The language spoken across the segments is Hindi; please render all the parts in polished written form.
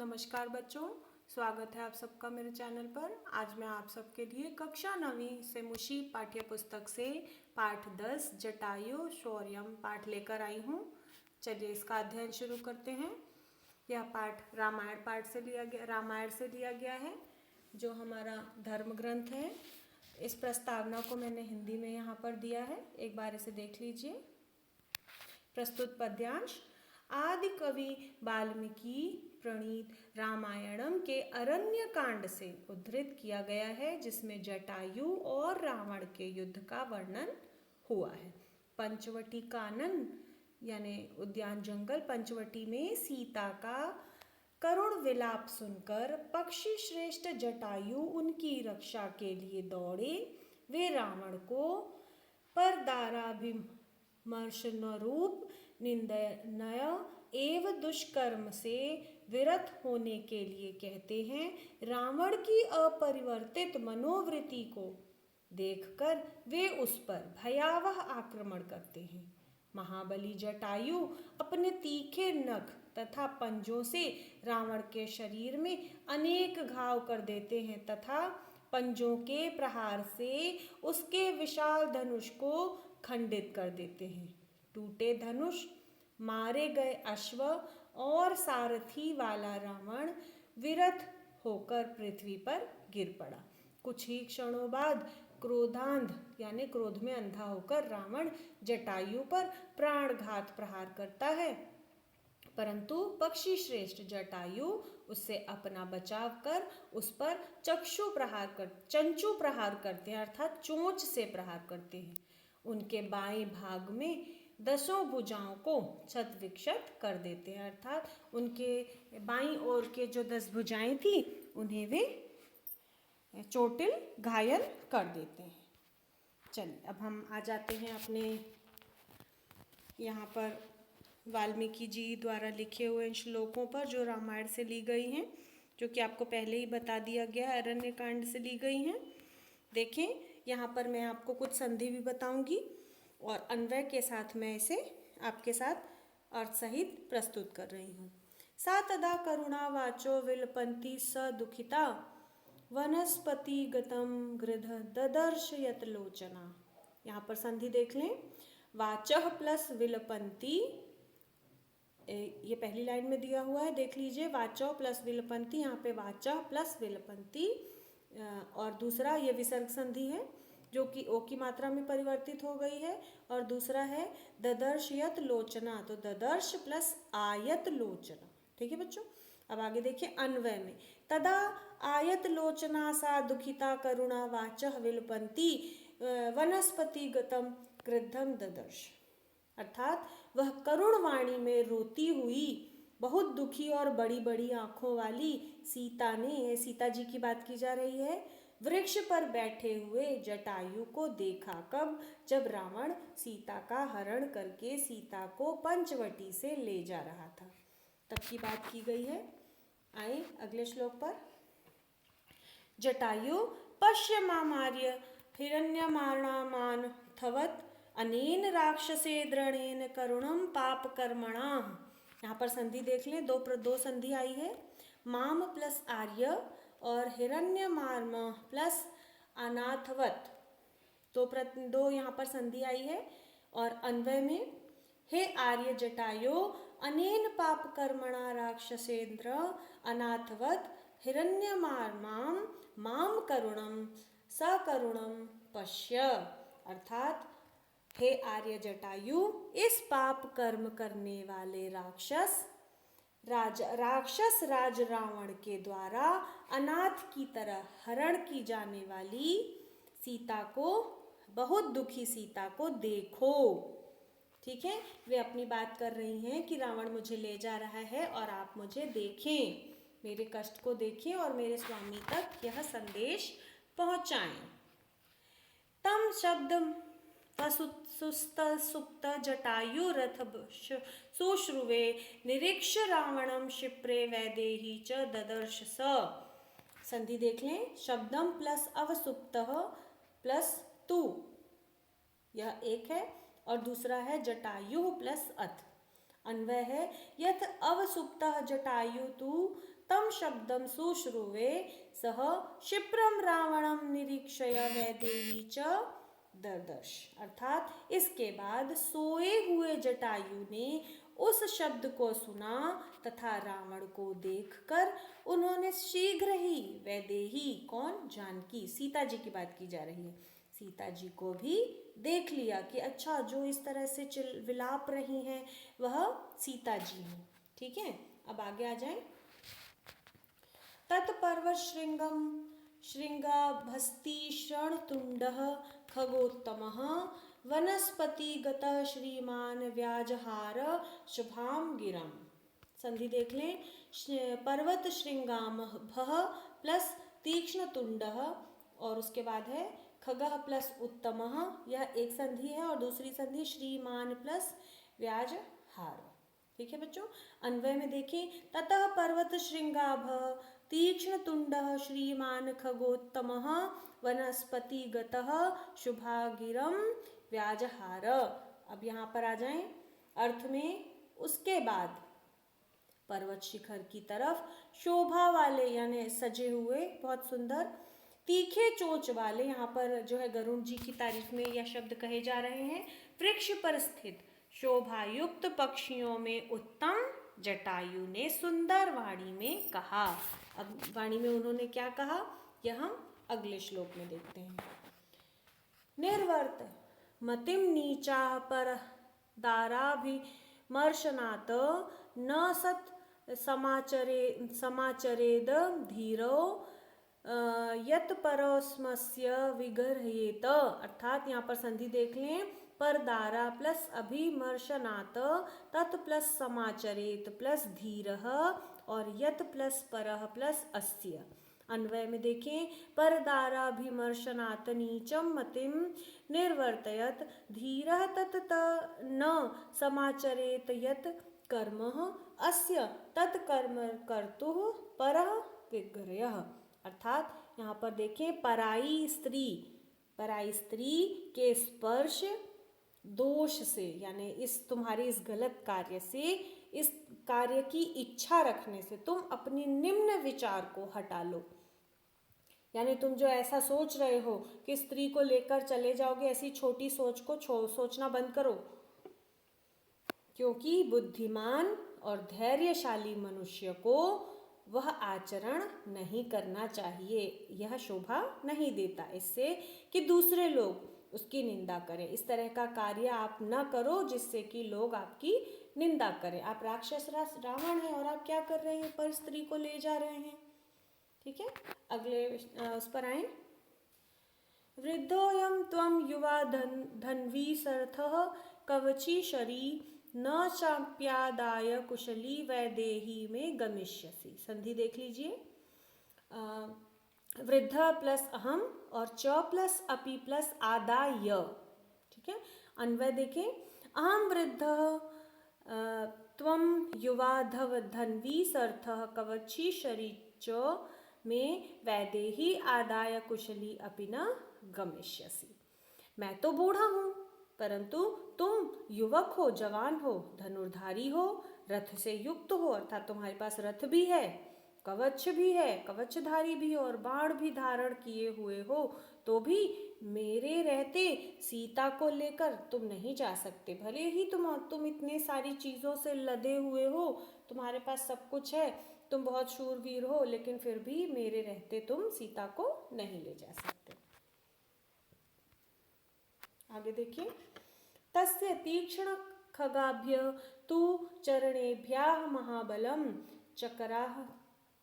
नमस्कार बच्चों, स्वागत है आप सबका मेरे चैनल पर। आज मैं आप सबके लिए कक्षा 9वीं से मुशी पाठ्य पुस्तक से पाठ 10 जटायु शौर्यम पाठ लेकर आई हूँ। चलिए इसका अध्ययन शुरू करते हैं। यह पाठ रामायण से लिया गया है, जो हमारा धर्म ग्रंथ है। इस प्रस्तावना को मैंने हिंदी में यहाँ पर दिया है, एक बार इसे देख लीजिए। प्रस्तुत पद्यांश आदि कवि वाल्मीकि प्रणीत रामायणम के अरण्य कांड से उद्धृत किया गया है, जिसमें जटायु और रावण के युद्ध का वर्णन हुआ है। पंचवटी कानन यानी उद्यान जंगल पंचवटी में सीता का करुण विलाप सुनकर पक्षी श्रेष्ठ जटायु उनकी रक्षा के लिए दौड़े। वे रावण को परदाराभिमर्शनरूप निंदनीय एवं दुष्कर्म से विरत होने के लिए कहते हैं। रावण की अपरिवर्तित मनोवृत्ति को देखकर वे उस पर भयावह आक्रमण करते हैं। महाबली जटायु अपने तीखे नख तथा पंजों से रावण के शरीर में अनेक घाव कर देते हैं तथा पंजों के प्रहार से उसके विशाल धनुष को खंडित कर देते हैं। टूटे धनुष, मारे गए अश्व और सारथी वाला रावण विरत होकर पृथ्वी पर गिर पड़ा। कुछ ही क्षणों बाद क्रोधांध यानी क्रोध में अंधा होकर रावण जटायु पर प्राणघात प्रहार करता है, परंतु पक्षी श्रेष्ठ जटायु उससे अपना बचाव कर उस पर चंचू प्रहार करते हैं, अर्थात चोंच से प्रहार करते हैं। उनके बाएं भाग में 10 भुजाओं को क्षत विक्षत कर देते हैं, अर्थात उनके बाईं ओर के जो 10 भुजाएं थी उन्हें वे चोटिल घायल कर देते हैं। चलिए अब हम आ जाते हैं अपने यहाँ पर वाल्मीकि जी द्वारा लिखे हुए इन श्लोकों पर, जो रामायण से ली गई हैं, जो कि आपको पहले ही बता दिया गया, अरण्य कांड से ली गई हैं। देखें, यहाँ पर मैं आपको कुछ संधि भी बताऊंगी और अन्वय के साथ मैं इसे आपके साथ अर्थ सहित प्रस्तुत कर रही हूँ। सा तदा करुणा वाचो विलपन्ति स दुखिता वनस्पति गतम गृध ददर्श यत लोचना। यहाँ पर संधि देख लें, वाचः प्लस विलपन्ति, ये पहली लाइन में दिया हुआ है, देख लीजिए। वाचो प्लस विलपन्ति, यहाँ पे वाचः प्लस विलपन्ति, और दूसरा ये विसर्ग संधि है जो कि ओ की मात्रा में परिवर्तित हो गई है, और दूसरा है ददर्श यत लोचना, तो ददर्श प्लस आयत लोचना। ठीक है बच्चों, अब आगे देखिए अन्वय में। तदा आयत लोचना सा दुखिता करुणा वाचः विलपन्ति वनस्पति गतम क्रुद्धम ददर्श, अर्थात वह करुण वाणी में रोती हुई बहुत दुखी और बड़ी बड़ी आंखों वाली सीता ने, सीता जी की बात की जा रही है, वृक्ष पर बैठे हुए जटायु को देखा। कब? जब रावण सीता का हरण करके सीता को पंचवटी से ले जा रहा था, तब की बात की गई है। आए अगले श्लोक पर। जटायु पश्य मामार्य हिरण्यमाणामान थवत अनेन राक्षसे द्रणेन करुणम पाप कर्मणा। यहाँ पर संधि देख लें, दो संधि आई है, माम प्लस आर्य और हिरण्यमार्म प्लस अनाथवत, दो यहाँ पर संधि आई है। और अन्वय में, हे आर्य जटायो अनेन पाप कर्मणा राक्षसेन्द्र अनाथवत हिरण्यमार्माम माम करुणम सकरुणम पश्य, अर्थात हे आर्य जटायु, इस पाप कर्म करने वाले राक्षस राज रावण के द्वारा अनाथ की तरह हरण की जाने वाली सीता को, बहुत दुखी सीता को देखो। ठीक है, वे अपनी बात कर रही हैं कि रावण मुझे ले जा रहा है और आप मुझे देखें, मेरे कष्ट को देखें और मेरे स्वामी तक यह संदेश पहुंचाएं। तम शब्द सुस्त जटायु रथ सुश्रुवे निरीक्ष रावणम क्षिप्रे वैदेही च ददर्श स। संधि देख लें, शब्दम प्लस अवसुप्त प्लस तु, यह एक है, और दूसरा है जटायु प्लस अथ। अन्वय है, यथ अवसुप्तः जटायु तु तं शब्दं शुश्रुवे सः क्षिप्रं रावणं निरीक्षय वैदेही च दर्दश। अर्थात इसके बाद सोए हुए जटायु ने उस शब्द को सुना तथा रावण को देखकर उन्होंने शीघ्र ही वैदेही, कौन, जानकी, सीता जी की बात की जा रही है, सीता जी को भी देख लिया कि अच्छा जो इस तरह से विलाप रही हैं वह सीता जी हैं। ठीक है, अब आगे आ जाएं। तत्पर्वत श्रृंगम श्रृंगाभस्ति शरणतुंडः खगोत्तमः वनस्पतिगतः श्रीमान व्याजहार शुभाम गिरम। संधि देख लें। पर्वत श्रृंगामभः प्लस तीक्ष्ण तुंडः और उसके बाद है खगः प्लस उत्तमः, यह एक संधि है, और दूसरी संधि श्रीमान प्लस व्याजहार। ठीक है बच्चों, अन्वय में देखें। ततः पर्वत श्रृंगाभ तीक्ष्ण तुंडः श्रीमान खगोत्तमः वनस्पतिगतः शुभागिरम व्याजहार। अब यहाँ पर आ जाएं अर्थ में। उसके बाद पर्वत शिखर की तरफ शोभा वाले यानी सजे हुए बहुत सुंदर तीखे चोंच वाले, यहाँ पर जो है गरुड़ जी की तारीफ में यह शब्द कहे जा रहे हैं, वृक्ष पर स्थित शोभायुक्त पक्षियों में उत्तम जटायु ने सुंदर वाणी में कहा। अब वाणी में उन्होंने क्या कहा यह हम अगले श्लोक में देखते हैं। निर्वर्त मतिम नीचा पर दाराभिमर्शनात् न सत समाचरेद धीरो यत परस्मस्य विगर्हेत। अर्थात यहाँ पर संधि देख लें। पर दारा प्लस अभिमर्शनात् तत् प्लस समाचरेत प्लस धीरः और यत प्लस परः प्लस अस्य। अन्वय में देखें। पर दाराभिमर्शनात् नीचम मतिम निर्वर्तयत धीरः तत् न समाचरेत यत कर्मः अस्य तत् कर्म कर्तुः परः विग्रहः। अर्थात यहाँ पर देखें, पराई स्त्री के स्पर्श दोष से यानी इस तुम्हारे इस गलत कार्य से, इस कार्य की इच्छा रखने से तुम अपनी निम्न विचार को हटा लो। यानी तुम जो ऐसा सोच रहे हो कि स्त्री को लेकर चले जाओगे, ऐसी छोटी सोच को सोचना बंद करो, क्योंकि बुद्धिमान और धैर्यशाली मनुष्य को वह आचरण नहीं करना चाहिए। यह शोभा नहीं देता इससे कि दूसरे लोग उसकी निंदा करें। इस तरह का कार्य आप न करो जिससे कि लोग आपकी निंदा करें। आप राक्षस रावण हैं और आप क्या कर रहे हैं, पर स्त्री को ले जा रहे हैं। ठीक है, अगले उस पर आए। वृद्धोयम त्वं युवा धन्वी सर्थः कवची शरी न चाप्यादाय कुशली वैदेही में गमिष्यसि। संधि देख लीजिए। वृद्ध प्लस अहम और च प्लस अपि प्लस आदाय। ठीक है, अन्वय देखें। अहम वृद्ध त्वं युवा धन्वी सर्थः कवची शरी च में वैदेही आदाय कुशली अपि न गमिष्यसि। मैं तो बूढ़ा हूँ परंतु तुम युवक हो, जवान हो, धनुर्धारी हो, रथ से युक्त हो, अर्थात तुम्हारे पास रथ भी है, कवच भी है, कवचधारी भी हो और बाण भी धारण किए हुए हो, तो भी मेरे रहते सीता को लेकर तुम नहीं जा सकते। भले ही तुम इतने सारी चीज़ों से लदे हुए हो, तुम्हारे पास सब कुछ है, तुम बहुत शूरवीर हो, लेकिन फिर भी मेरे रहते तुम सीता को नहीं ले जा सकते। आगे देखिए। तस्य तीक्ष्ण खगाभ्य तु चरणेभ्यः महाबलम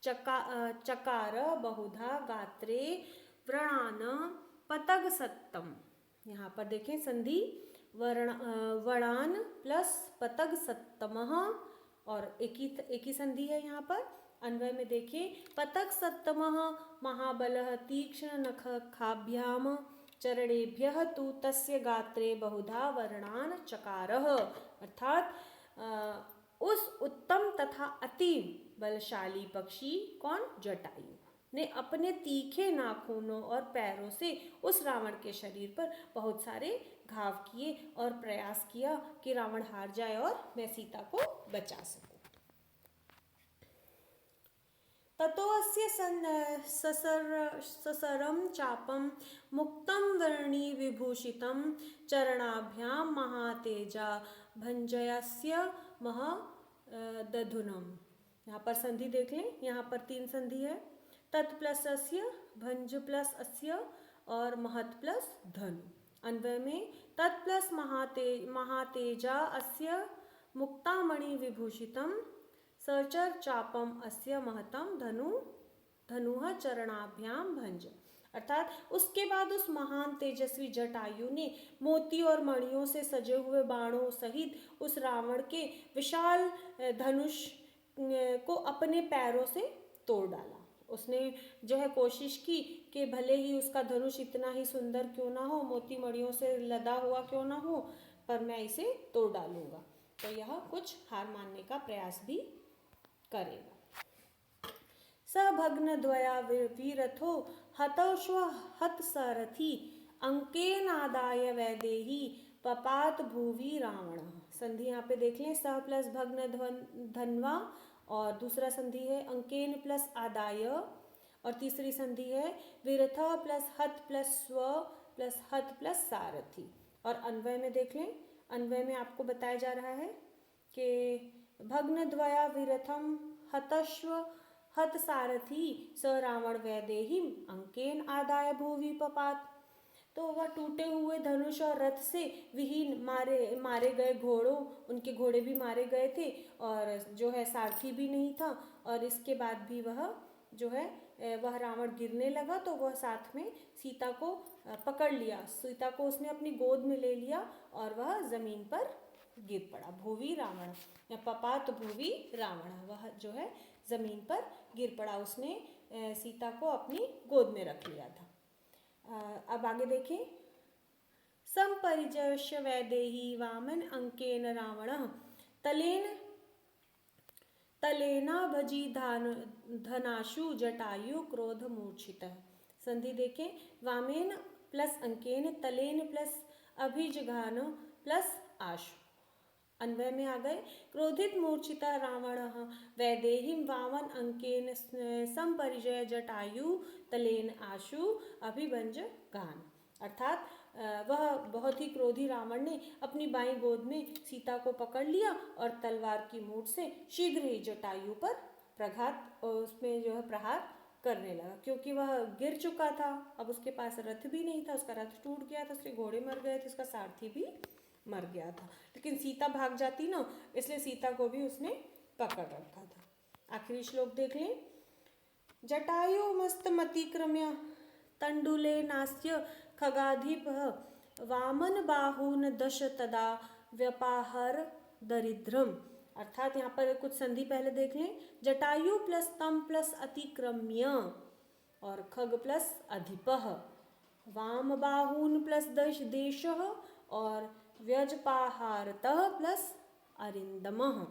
चकार बहुधा गात्रे व्रणान पतग सत्तम। यहाँ पर देखें संधि वणान प्लस पतग सत्तमः और एक ही संधि है यहाँ पर। अन्वय में देखें। पतग सत्तमः महाबलः तीक्ष्ण नखाभ्याम चरणेभ्यः तु तस्य गात्रे बहुधा वर्णान चकारः। अर्थात उस उत्तम तथा अति बलशाली पक्षी कौन, जटायु ने अपने तीखे नाखूनों और पैरों से उस रावण के शरीर पर बहुत सारे घाव किए और प्रयास किया कि रावण हार जाए और मैं सीता को बचा सकूं। ततोऽस्य ससरं चापं मुक्तं वर्णी विभूषितं चरणाभ्यां महातेजा भंजयस्य मह दधुनम। यहाँ पर संधि देख लें, यहाँ पर 3 संधि है, तत् प्लस अस्य, भंज प्लस अस्य और महत प्लस धनु। अन्वय में तत् प्लस महातेजा अस्य मुक्तामणि विभूषितम सचर चापम अस्य महतम धनुः चरणाभ्याम भंज। अर्थात उसके बाद उस महान तेजस्वी जटायु ने मोती और मणियों से सजे हुए बाणों सहित उस रावण के विशाल धनुष को अपने पैरों से तोड़ डाला। उसने जो है कोशिश की कि भले ही उसका धनुष इतना ही सुंदर क्यों ना हो, मोती मणियों से लदा हुआ क्यों ना हो, पर मैं इसे तोड़ डालूंगा। तो यह कुछ हार मानने का प्रयास भी करेगा। सभग्नद्वया वीरथो हतौश्व हतसारथी अंकेनादाय वैदेही पपात भुवि रावण। संधि यहाँ पे देख लें, स प्लस भग्न धन्वा और दूसरा संधि है अंकेन प्लस आदाय और तीसरी संधि है विरथ प्लस हत प्लस स्व प्लस हत प्लस सारथी। और अन्वय में देख लें, अन्वय में आपको बताया जा रहा है कि भग्नद्वया विरथम हतश्व हत सारथी स रावण वैदेहीम अंकेन आदाय भुवि पपात। तो वह टूटे हुए धनुष और रथ से विहीन मारे गए घोड़ों, उनके घोड़े भी मारे गए थे और जो है सारथी भी नहीं था। और इसके बाद भी वह जो है वह रावण गिरने लगा तो वह साथ में सीता को पकड़ लिया, सीता को उसने अपनी गोद में ले लिया और वह जमीन पर गिर पड़ा। भुवि रावण या पपात भुवि रावण, वह जो है जमीन पर गिर पड़ा, उसने सीता को अपनी गोद में रख लिया था। अब आगे देखें, संपरिजयस्य वैदेही वामन अंकेन रावणः तलेना भजी धनाशु जटायु क्रोध मूर्छितः। संधि देखें, वामेन प्लस अंकेन, तलेन प्लस अभिजघान प्लस आशु। अन्वय में आ गए, क्रोधित मूर्छिता रावणः वैदेहीं वामन अंकेन संपरिजय जटायु तलेन आशु अभिभंज गान। अर्थात वह बहुत ही क्रोधी रावण ने अपनी बाईं गोद में सीता को पकड़ लिया और तलवार की नोक से शीघ्र ही जटायु पर उसमें जो है प्रहार करने लगा। क्योंकि वह गिर चुका था, अब उसके पास रथ भी नहीं था, उसका रथ टूट गया था, उसके घोड़े मर गए थे, उसका सारथी भी मर गया था। लेकिन सीता भाग जाती ना, इसलिए सीता को भी उसने पकड़ रखा था। आखिरी श्लोक देख लें, जटायु मस्तमतिक्रम्य तंडुले नास्य खगाधिपः वामन बाहून दश तदा व्यपाहर दरिद्रम। अर्थात यहाँ पर कुछ संधि पहले देख लें, जटायु प्लस तम प्लस अतिक्रम्य और खग प्लस अधिपः, वाम बाहून प्लस दश देशः और व्यजपाहारतः प्लस अरिंदमः।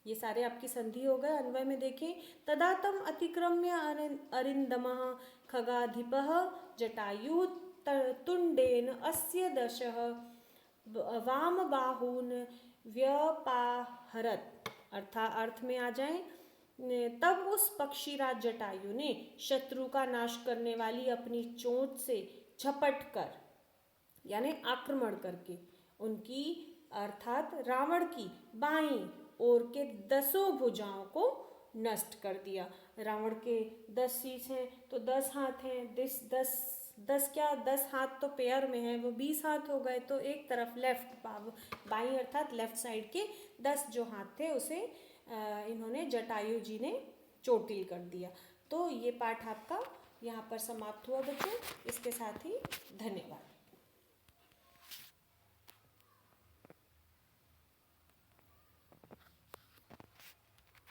ये सारे आपकी संधि हो गए। अन्वय में देखें, तदा तम अतिक्रम्य अरिंदमः खगाधिपः जटायु तुंडेन अस्य दशः वाम बाहून व्यपाहरत। अर्थ में आ जाए, तब उस पक्षीराज जटायु ने शत्रु का नाश करने वाली अपनी चोंच से झपट कर यानी आक्रमण करके उनकी अर्थात रावण की बाईं ओर के 10 भुजाओं को नष्ट कर दिया। रावण के 10 शीश हैं तो 10 हाथ हैं, 10 हाथ तो पैर में है, वो 20 हाथ हो गए। तो एक तरफ लेफ्ट बाईं अर्थात लेफ्ट साइड के 10 जो हाथ थे उसे इन्होंने जटायु जी ने चोटिल कर दिया। तो ये पाठ आपका यहाँ पर समाप्त हुआ बच्चों। इसके साथ ही धन्यवाद।